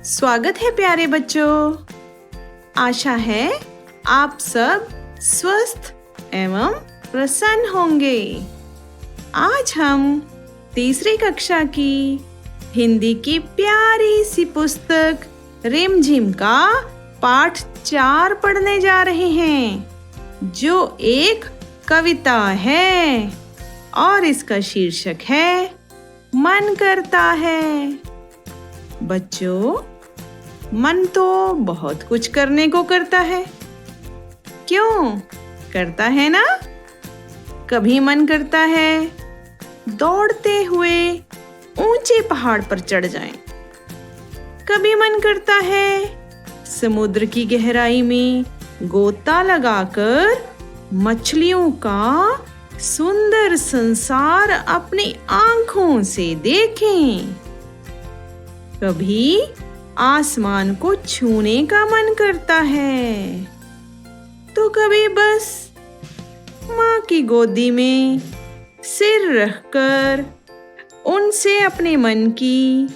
स्वागत है प्यारे बच्चों। आशा है आप सब स्वस्थ एवं प्रसन्न होंगे। आज हम तीसरी कक्षा की हिंदी की प्यारी सी पुस्तक रिमझिम का पाठ 4 पढ़ने जा रहे हैं, जो एक कविता है और इसका शीर्षक है मन करता है। बच्चों, मन तो बहुत कुछ करने को करता है, क्यों करता है ना? कभी मन करता है दौड़ते हुए ऊंचे पहाड़ पर चढ़ जाएं। कभी मन करता है समुद्र की गहराई में गोता लगाकर मछलियों का सुंदर संसार अपनी आंखों से देखें। कभी आसमान को छूने का मन करता है, तो कभी बस माँ की गोदी में सिर रखकर उनसे अपने मन की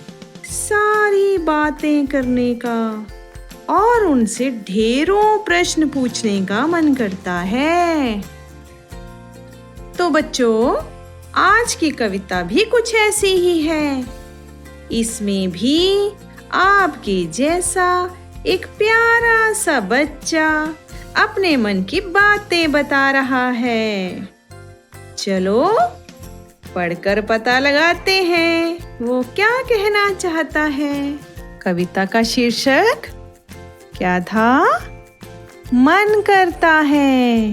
सारी बातें करने का और उनसे ढेरों प्रश्न पूछने का मन करता है। तो बच्चों, आज की कविता भी कुछ ऐसी ही है। इसमें भी आपके जैसा एक प्यारा सा बच्चा अपने मन की बातें बता रहा है। चलो पढ़कर पता लगाते हैं वो क्या कहना चाहता है। कविता का शीर्षक क्या था? मन करता है।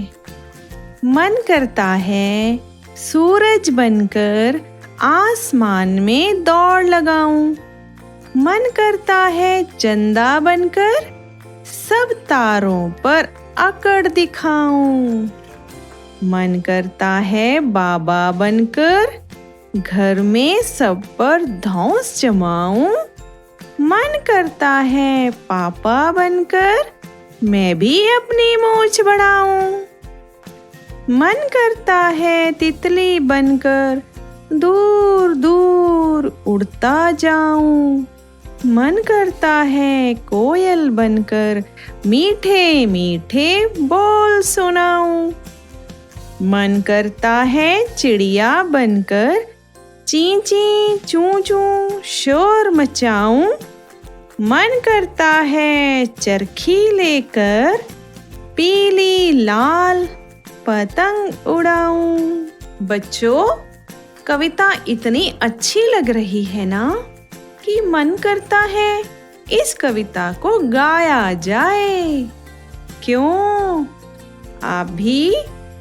मन करता है सूरज बनकर आसमान में दौड़ लगाऊं। मन करता है चंदा बनकर सब तारों पर अकड़ दिखाऊं। मन करता है बाबा बनकर घर में सब पर धौंस जमाऊं। मन करता है पापा बनकर मैं भी अपनी मूंछ बढ़ाऊं। मन करता है तितली बनकर दूर दूर उड़ता जाऊं। मन करता है कोयल बनकर मीठे मीठे बोल सुनाऊं। मन करता है चिड़िया बनकर ची ची चू चू शोर मचाऊं। मन करता है चरखी लेकर पीली लाल पतंग उड़ाऊं। बच्चों, कविता इतनी अच्छी लग रही है ना कि मन करता है इस कविता को गाया जाए। क्यों? आप भी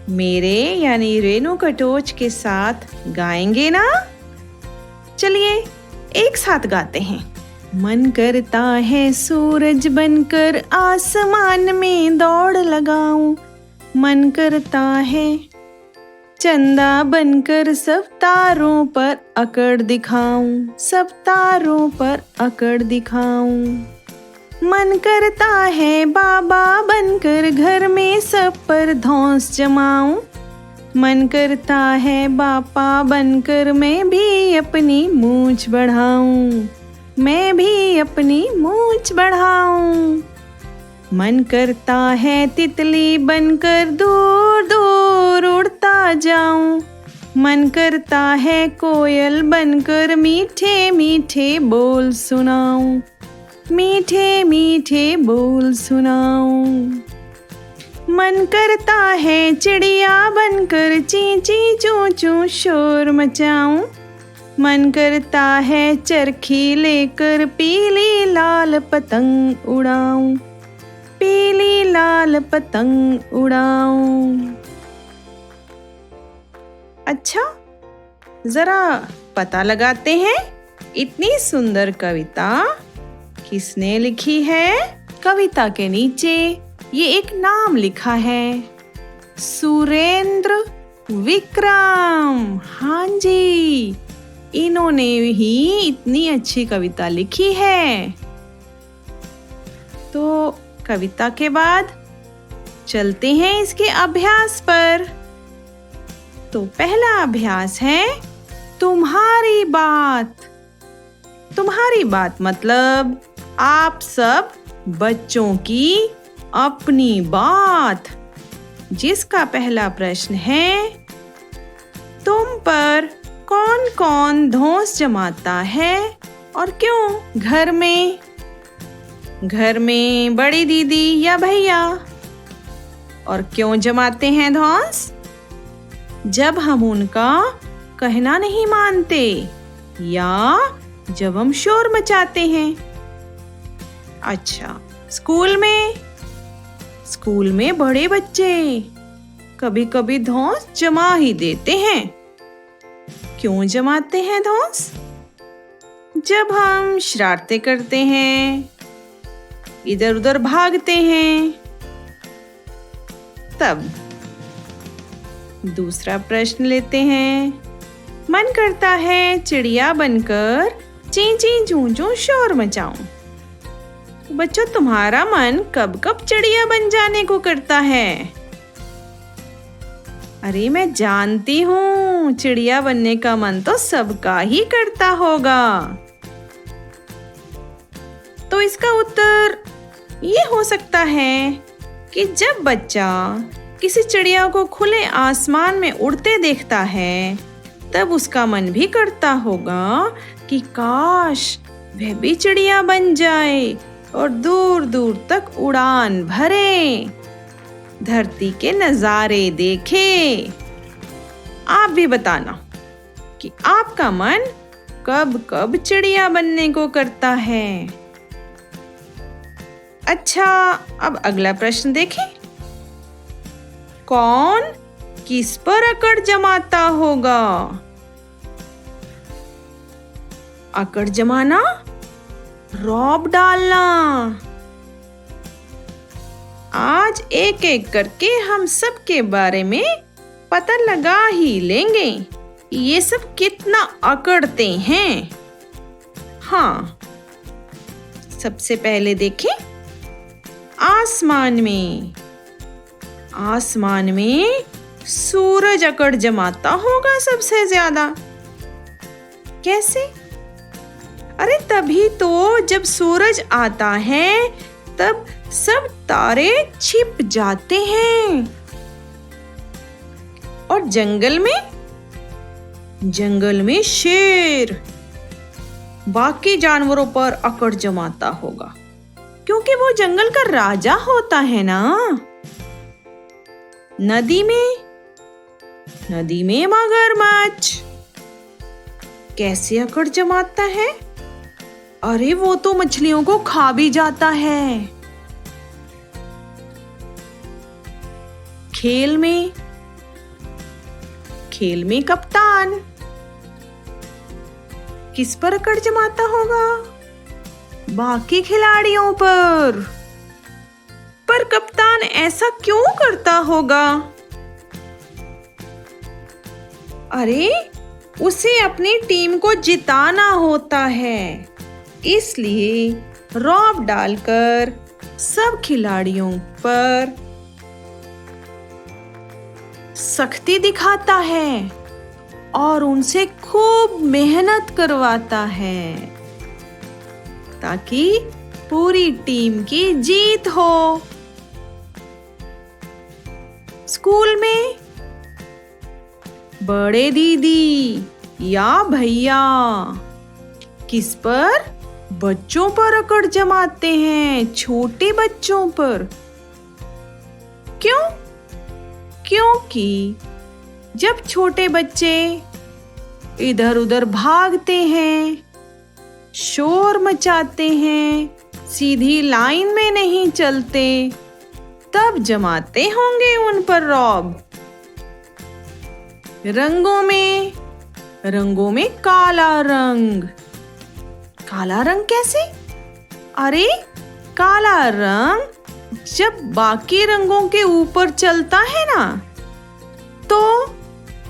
मेरे यानी रेनू कटोच के साथ गाएंगे ना? चलिए एक साथ गाते हैं। मन करता है सूरज बनकर आसमान में दौड़ लगाऊं। मन करता है चंदा बनकर सब तारों पर अकड़ दिखाऊं। सब तारों पर अकड़ दिखाऊं। मन करता है बाबा बनकर घर में सब पर धौंस जमाऊं। मन करता है बापा बनकर मैं भी अपनी मूंछ बढ़ाऊं। मैं भी अपनी मूंछ बढ़ाऊं। मन करता है तितली बनकर दूर दूर उड़ता जाऊं। मन करता है कोयल बनकर मीठे मीठे बोल सुनाऊं। मीठे मीठे बोल सुनाऊं। मन करता है चिड़िया बनकर ची ची चू चू शोर मचाऊं। मन करता है चरखी लेकर पीली लाल पतंग उड़ाऊं। पीली लाल पतंग उड़ाऊं। अच्छा, जरा पता लगाते हैं इतनी सुंदर कविता किसने लिखी है। कविता के नीचे ये एक नाम लिखा है, सुरेंद्र विक्रम। हाँ जी, इन्होंने ही इतनी अच्छी कविता लिखी है। तो कविता के बाद चलते हैं इसके अभ्यास पर। तो पहला अभ्यास है तुम्हारी बात। तुम्हारी बात मतलब आप सब बच्चों की अपनी बात, जिसका पहला प्रश्न है, तुम पर कौन कौन धौंस जमाता है और क्यों? घर में बड़ी दीदी या भैया? और क्यों जमाते हैं धौंस? जब हम उनका कहना नहीं मानते या जब हम शोर मचाते हैं। अच्छा, स्कूल में बड़े बच्चे कभी कभी धौंस जमा ही देते हैं। क्यों जमाते हैं धौंस? जब हम शरारतें करते हैं, इधर उधर भागते हैं, तब। दूसरा प्रश्न लेते हैं। मन करता है चिड़िया बनकर ची ची चूं चूं शोर मचाऊं। बच्चों, तुम्हारा मन कब कब चिड़िया बन जाने को करता है? अरे मैं जानती हूँ, चिड़िया बनने का मन तो सबका ही करता होगा। तो इसका उत्तर ये हो सकता है कि जब बच्चा किसी चिड़िया को खुले आसमान में उड़ते देखता है, तब उसका मन भी करता होगा कि काश वह भी चिड़िया बन जाए और दूर दूर तक उड़ान भरे, धरती के नजारे देखे। आप भी बताना कि आपका मन कब कब चिड़िया बनने को करता है। अच्छा, अब अगला प्रश्न देखें। कौन किस पर अकड़ जमाता होगा? अकड़ जमाना, रौब डालना। आज एक एक करके हम सब के बारे में पता लगा ही लेंगे कि ये सब कितना अकड़ते हैं। हाँ, सबसे पहले देखें, आसमान में सूरज अकड़ जमाता होगा सबसे ज्यादा। कैसे? अरे तभी तो जब सूरज आता है तब सब तारे छिप जाते हैं। और जंगल में शेर बाकी जानवरों पर अकड़ जमाता होगा, क्योंकि वो जंगल का राजा होता है ना। नदी में मगरमच्छ कैसे अकड़ जमाता है? अरे वो तो मछलियों को खा भी जाता है। खेल में कप्तान किस पर अकड़ जमाता होगा? बाकी खिलाड़ियों पर कप्तान ऐसा क्यों करता होगा? अरे उसे अपनी टीम को जिताना होता है, इसलिए रौब डालकर सब खिलाड़ियों पर सख्ती दिखाता है और उनसे खूब मेहनत करवाता है ताकि पूरी टीम की जीत हो। स्कूल में बड़े दीदी या भैया किस पर? बच्चों पर अकड़ जमाते हैं, छोटे बच्चों पर। क्यों? क्योंकि जब छोटे बच्चे इधर उधर भागते हैं, शोर मचाते हैं, सीधी लाइन में नहीं चलते, तब जमाते होंगे उन पर रौब। रंगों में काला रंग कैसे? अरे काला रंग जब बाकी रंगों के ऊपर चलता है ना, तो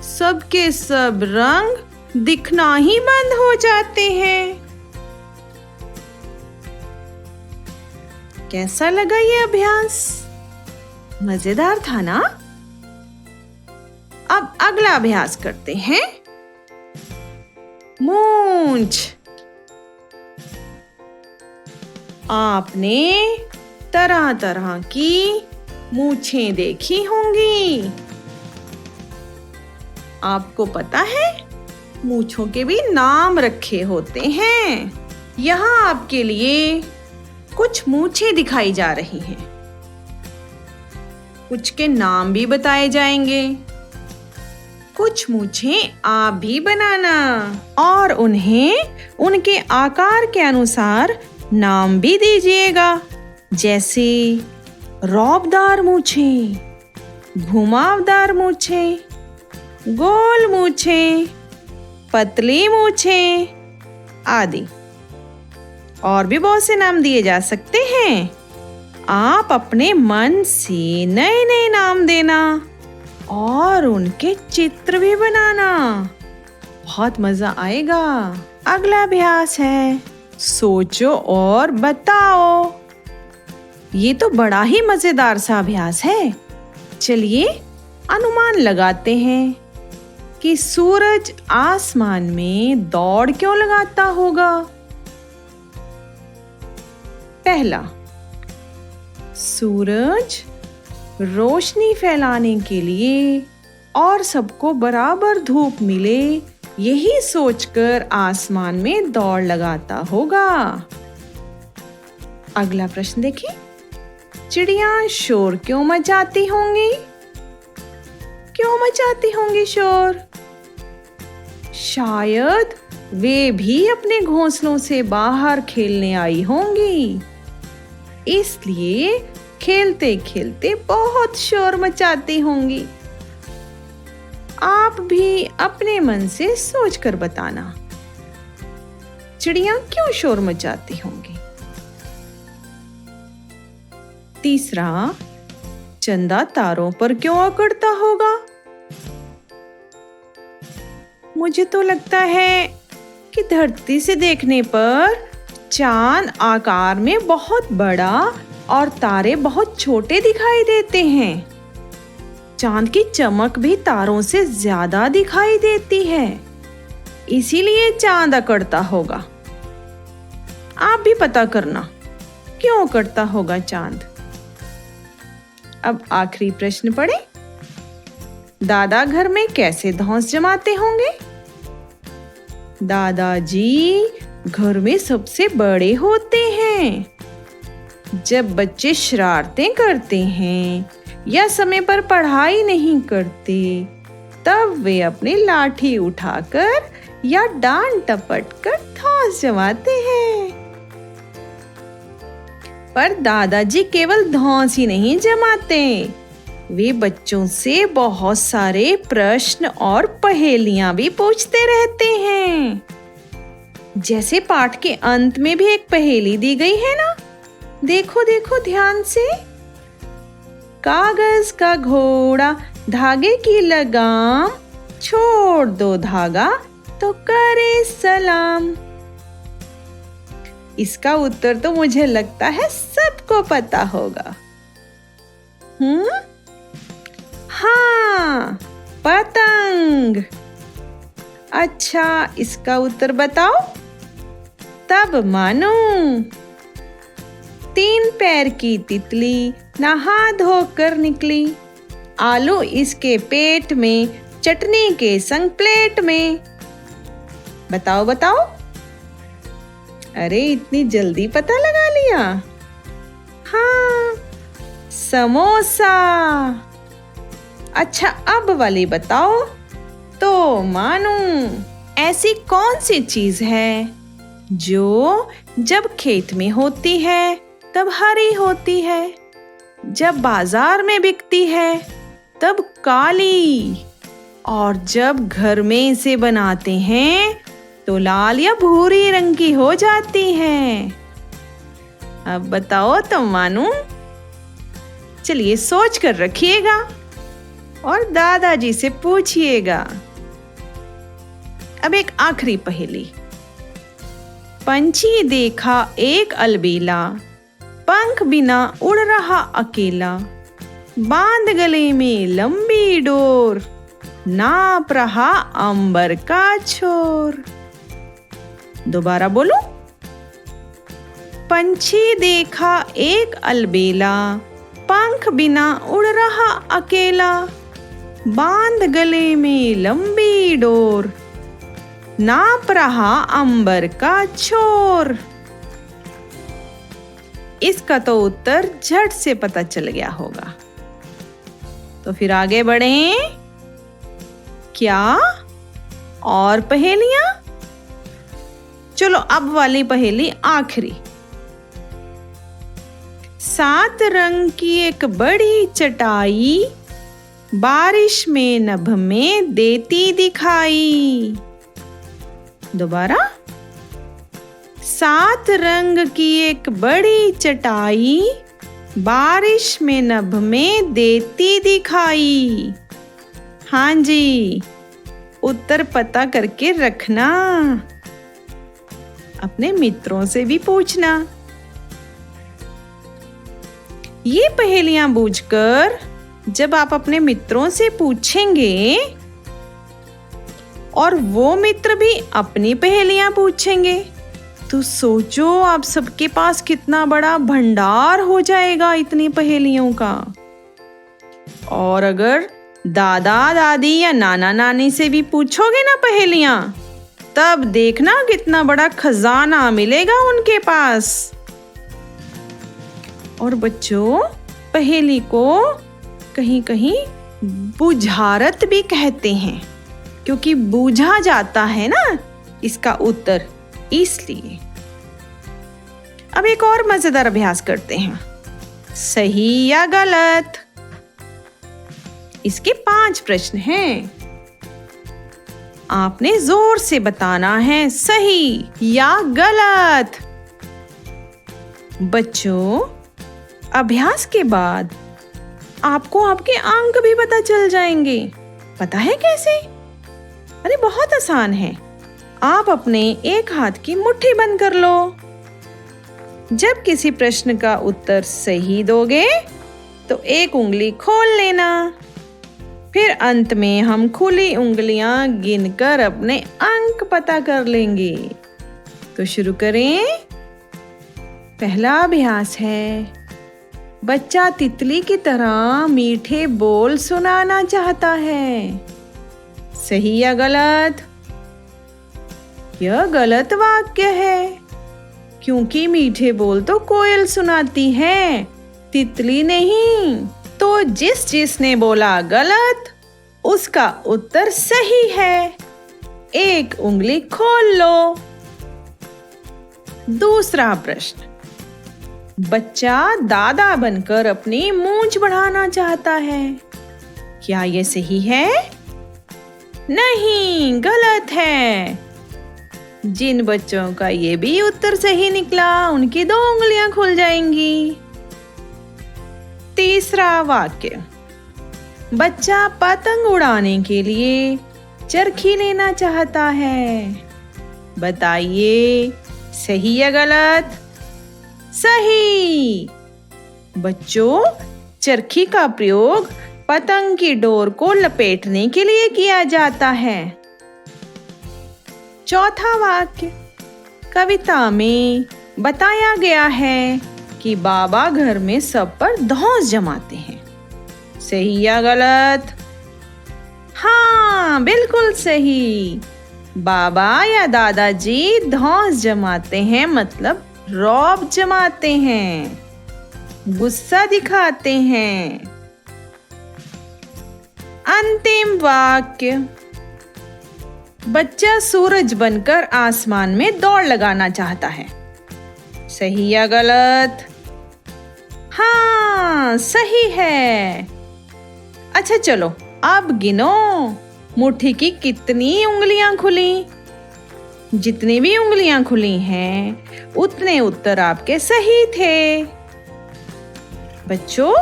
सबके सब रंग दिखना ही बंद हो जाते हैं। कैसा लगा ये अभ्यास? मजेदार था ना? अब अगला अभ्यास करते हैं। मूंछ। आपने तरह तरह की मूंछें देखी होंगी। आपको पता है मूंछों के भी नाम रखे होते हैं। यहाँ आपके लिए कुछ मूंछें दिखाई जा रही हैं। कुछ के नाम भी बताए जाएंगे। कुछ मूंछें आप भी बनाना और उन्हें उनके आकार के अनुसार नाम भी दीजिएगा, जैसे रौबदार मूंछें, घुमावदार मूंछें, गोल मूंछें, पतली मूंछें आदि। और भी बहुत से नाम दिए जा सकते हैं। आप अपने मन से नए नए नाम देना और उनके चित्र भी बनाना। बहुत मजा आएगा। अगला अभ्यास है सोचो और बताओ। ये तो बड़ा ही मजेदार सा अभ्यास है। चलिए अनुमान लगाते हैं कि सूरज आसमान में दौड़ क्यों लगाता होगा। पहला, सूरज रोशनी फैलाने के लिए और सबको बराबर धूप मिले, यही सोचकर आसमान में दौड़ लगाता होगा। अगला प्रश्न देखिए, चिड़िया शोर क्यों मचाती होंगी? क्यों मचाती होंगी शोर? शायद वे भी अपने घोंसलों से बाहर खेलने आई होंगी, इसलिए खेलते खेलते बहुत शोर मचाती होंगी। आप भी अपने मन से सोचकर बताना, चिड़िया क्यों शोर मचाती होंगी। तीसरा, चंदा तारों पर क्यों अकड़ता होगा? मुझे तो लगता है कि धरती से देखने पर चांद आकार में बहुत बड़ा और तारे बहुत छोटे दिखाई देते हैं। चांद की चमक भी तारों से ज्यादा दिखाई देती है, इसीलिए चांद अकड़ता होगा। आप भी पता करना क्यों अकड़ता होगा चांद। अब आखिरी प्रश्न पढ़े। दादा घर में कैसे धौंस जमाते होंगे? दादाजी घर में सबसे बड़े होते हैं। जब बच्चे शरारतें करते हैं या समय पर पढ़ाई नहीं करते, तब वे अपनी लाठी उठाकर या डांट टपट कर धौंस जमाते हैं। पर दादाजी केवल धौंस ही नहीं जमाते, वे बच्चों से बहुत सारे प्रश्न और पहेलियां भी पूछते रहते हैं। जैसे पाठ के अंत में भी एक पहेली दी गई है ना, देखो देखो ध्यान से। कागज का घोड़ा धागे की लगाम, छोड़ दो धागा तो करे सलाम। इसका उत्तर तो मुझे लगता है सबको पता होगा। हाँ, पतंग। अच्छा, इसका उत्तर बताओ तब मानो। 3 पैर की तितली नहा धोकर निकली, आलू इसके पेट में, चटनी के संग प्लेट में। बताओ बताओ। अरे इतनी जल्दी पता लगा लिया। हाँ, समोसा। अच्छा, अब वाली बताओ तो मानो। ऐसी कौन सी चीज है जो जब खेत में होती है तब हरी होती है, जब बाजार में बिकती है तब काली, और जब घर में इसे बनाते हैं तो लाल या भूरी रंग की हो जाती है? अब बताओ तुम मानो। चलिए सोच कर रखिएगा और दादाजी से पूछिएगा। अब एक आखिरी पहेली। पंछी देखा एक अलबेला, पंख बिना उड़ रहा अकेला, बांध गले में लंबी डोर, नाप रहा अंबर का छोर। दोबारा बोलो। पंछी देखा एक अलबेला, पंख बिना उड़ रहा अकेला, बांध गले में लंबी डोर, नाप रहा अंबर का छोर। इसका तो उत्तर झट से पता चल गया होगा। तो फिर आगे बढ़ें। क्या और पहेलियां? चलो अब वाली पहेली आखिरी। 7 रंग की एक बड़ी चटाई, बारिश में नभ में देती दिखाई। दोबारा। 7 रंग की एक बड़ी चटाई, बारिश में नभ में देती दिखाई। हाँ जी, उत्तर पता करके रखना, अपने मित्रों से भी पूछना। ये पहेलियां बूझकर जब आप अपने मित्रों से पूछेंगे और वो मित्र भी अपनी पहेलियां पूछेंगे, तो सोचो आप सबके पास कितना बड़ा भंडार हो जाएगा इतनी पहेलियों का। और अगर दादा दादी या नाना नानी से भी पूछोगे ना पहेलियां, तब देखना कितना बड़ा खजाना मिलेगा उनके पास। और बच्चों, पहेली को कहीं कहीं बुझारत भी कहते हैं, क्योंकि बूझा जाता है ना इसका उत्तर, इसलिए। अब एक और मजेदार अभ्यास करते हैं। सही या गलत? इसके 5 प्रश्न हैं। आपने जोर से बताना है सही या गलत। बच्चों, अभ्यास के बाद आपको आपके अंक भी पता चल जाएंगे। पता है कैसे? अरे बहुत आसान है। आप अपने एक हाथ की मुट्ठी बंद कर लो। जब किसी प्रश्न का उत्तर सही दोगे तो एक उंगली खोल लेना। फिर अंत में हम खुली उंगलियां गिनकर अपने अंक पता कर लेंगे। तो शुरू करें। पहला अभ्यास है, बच्चा तितली की तरह मीठे बोल सुनाना चाहता है। सही या गलत? यह गलत वाक्य है, क्योंकि मीठे बोल तो कोयल सुनाती है, तितली नहीं। तो जिसने बोला गलत, उसका उत्तर सही है। एक उंगली खोल लो। दूसरा प्रश्न, बच्चा दादा बनकर अपनी मूंछ बढ़ाना चाहता है। क्या यह सही है? नहीं, गलत है। जिन बच्चों का ये भी उत्तर सही निकला, उनकी 2 उंगलियां खुल जाएंगी। तीसरा वाक्य, बच्चा पतंग उड़ाने के लिए चरखी लेना चाहता है। बताइए, सही या गलत? सही। बच्चों, चरखी का प्रयोग पतंग की डोर को लपेटने के लिए किया जाता है। चौथा वाक्य, कविता में बताया गया है कि बाबा घर में सब पर धौंस जमाते हैं। सही या गलत? हाँ, बिल्कुल सही। बाबा या दादाजी धौंस जमाते हैं, मतलब रौब जमाते हैं, गुस्सा दिखाते हैं। अंतिम वाक्य, बच्चा सूरज बनकर आसमान में दौड़ लगाना चाहता है। सही या गलत? हाँ, सही है। अच्छा चलो, अब गिनो मुट्ठी की कितनी उंगलियां खुली। जितनी भी उंगलियां खुली हैं, उतने उत्तर आपके सही थे। बच्चों,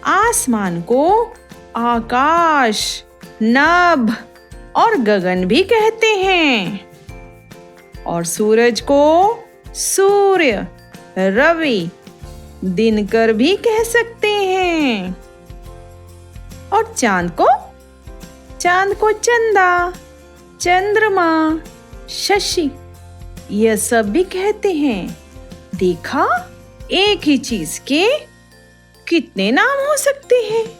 आसमान को आकाश, नभ और गगन भी कहते हैं, और सूरज को सूर्य, रवि, दिनकर भी कह सकते हैं, और चांद को चंदा, चंद्रमा, शशि, यह सब भी कहते हैं। देखा, एक ही चीज के कितने नाम हो सकते हैं।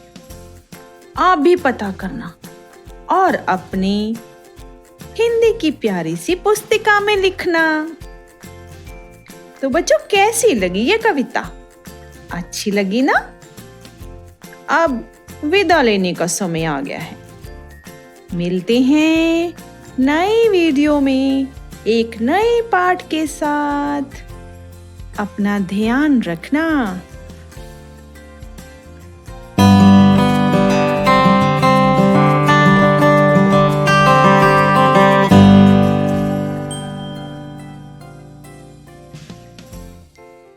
आप भी पता करना और अपनी हिंदी की प्यारी सी पुस्तिका में लिखना। तो बच्चों, कैसी लगी ये कविता? अच्छी लगी ना? अब विदा लेने का समय आ गया है। मिलते हैं नई वीडियो में एक नए पाठ के साथ। अपना ध्यान रखना।